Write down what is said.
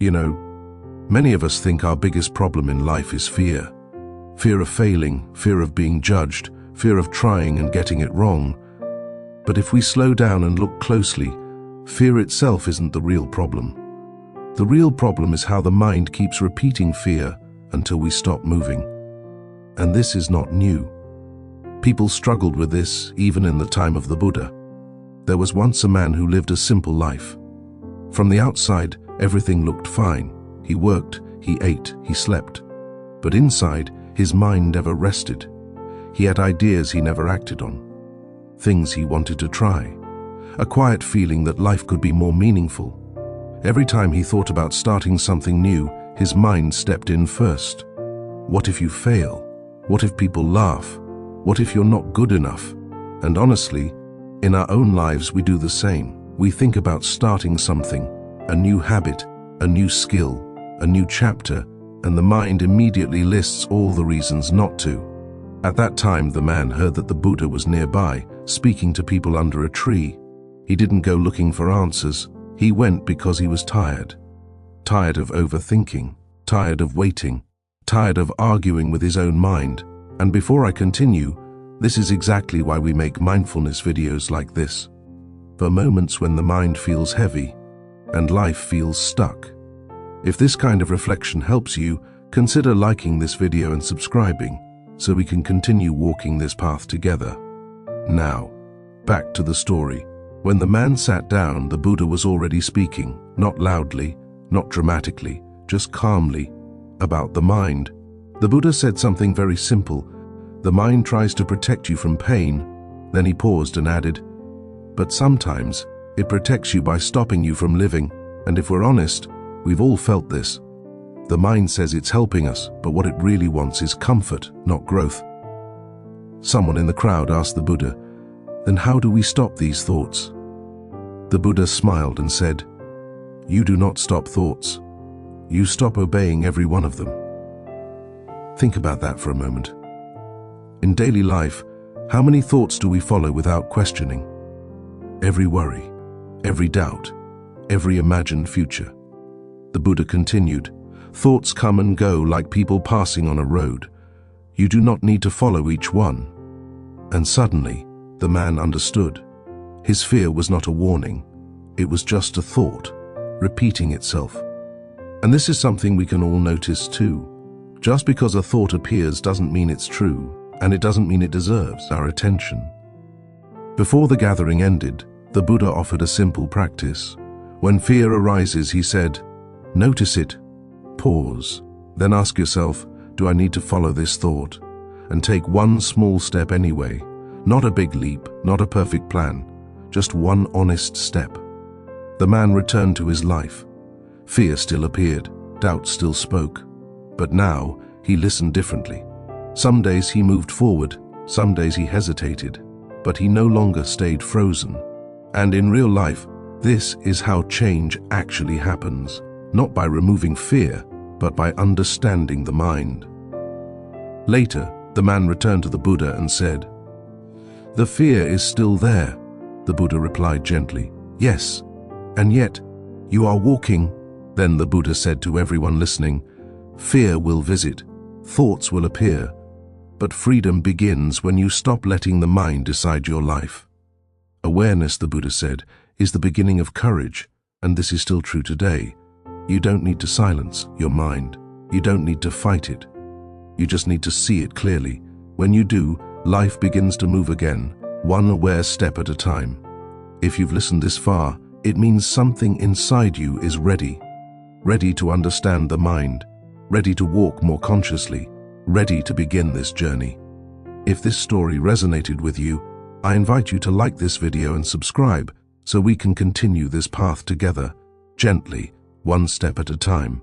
You know, many of us think our biggest problem in life is fear. Fear of failing, fear of being judged, fear of trying and getting it wrong. But if we slow down and look closely, fear itself isn't the real problem. The real problem is how the mind keeps repeating fear until we stop moving. And this is not new. People struggled with this even in the time of the Buddha. There was once a man who lived a simple life. From the outside, everything looked fine. He worked, he ate, he slept. But inside, his mind never rested. He had ideas he never acted on. Things he wanted to try. A quiet feeling that life could be more meaningful. Every time he thought about starting something new, his mind stepped in first. What if you fail? What if people laugh? What if you're not good enough? And honestly, in our own lives we do the same. We think about starting something, a new habit, a new skill, a new chapter, and the mind immediately lists all the reasons not to. At that time, the man heard that the Buddha was nearby, speaking to people under a tree. He didn't go looking for answers. He went because he was tired. Tired of overthinking, tired of waiting, tired of arguing with his own mind. And before I continue, this is exactly why we make mindfulness videos like this. For moments when the mind feels heavy and life feels stuck. If this kind of reflection helps you, consider liking this video and subscribing so we can continue walking this path together. Now, back to the story. When the man sat down, the Buddha was already speaking, not loudly, not dramatically, just calmly, about the mind. The Buddha said something very simple. The mind tries to protect you from pain. Then he paused and added, but sometimes it protects you by stopping you from living. And if we're honest, we've all felt this. The mind says it's helping us, but what it really wants is comfort, not growth. Someone in the crowd asked the Buddha, then how do we stop these thoughts? The Buddha smiled and said, you do not stop thoughts. You stop obeying every one of them. Think about that for a moment. In daily life, how many thoughts do we follow without questioning? Every worry, every doubt, every imagined future. The Buddha continued, thoughts come and go like people passing on a road. You do not need to follow each one. And suddenly, the man understood. His fear was not a warning. It was just a thought, repeating itself. And this is something we can all notice too. Just because a thought appears doesn't mean it's true, and it doesn't mean it deserves our attention. Before the gathering ended, the Buddha offered a simple practice. When fear arises, he said, notice it, pause, then ask yourself, do I need to follow this thought? And take one small step anyway. Not a big leap, not a perfect plan, just one honest step. The man returned to his life. Fear still appeared, doubt still spoke. But now, he listened differently. Some days he moved forward, some days he hesitated, but he no longer stayed frozen. And in real life, this is how change actually happens, not by removing fear, but by understanding the mind. Later, the man returned to the Buddha and said, the fear is still there. The Buddha replied gently, yes, and yet you are walking. Then the Buddha said to everyone listening, fear will visit, thoughts will appear, but freedom begins when you stop letting the mind decide your life. Awareness, the Buddha said, is the beginning of courage, and this is still true today. You don't need to silence your mind. You don't need to fight it. You just need to see it clearly. When you do, life begins to move again, one aware step at a time. If you've listened this far, it means something inside you is ready to understand the mind, ready to walk more consciously, ready to begin this journey. If this story resonated with you, I invite you to like this video and subscribe so we can continue this path together, gently, one step at a time.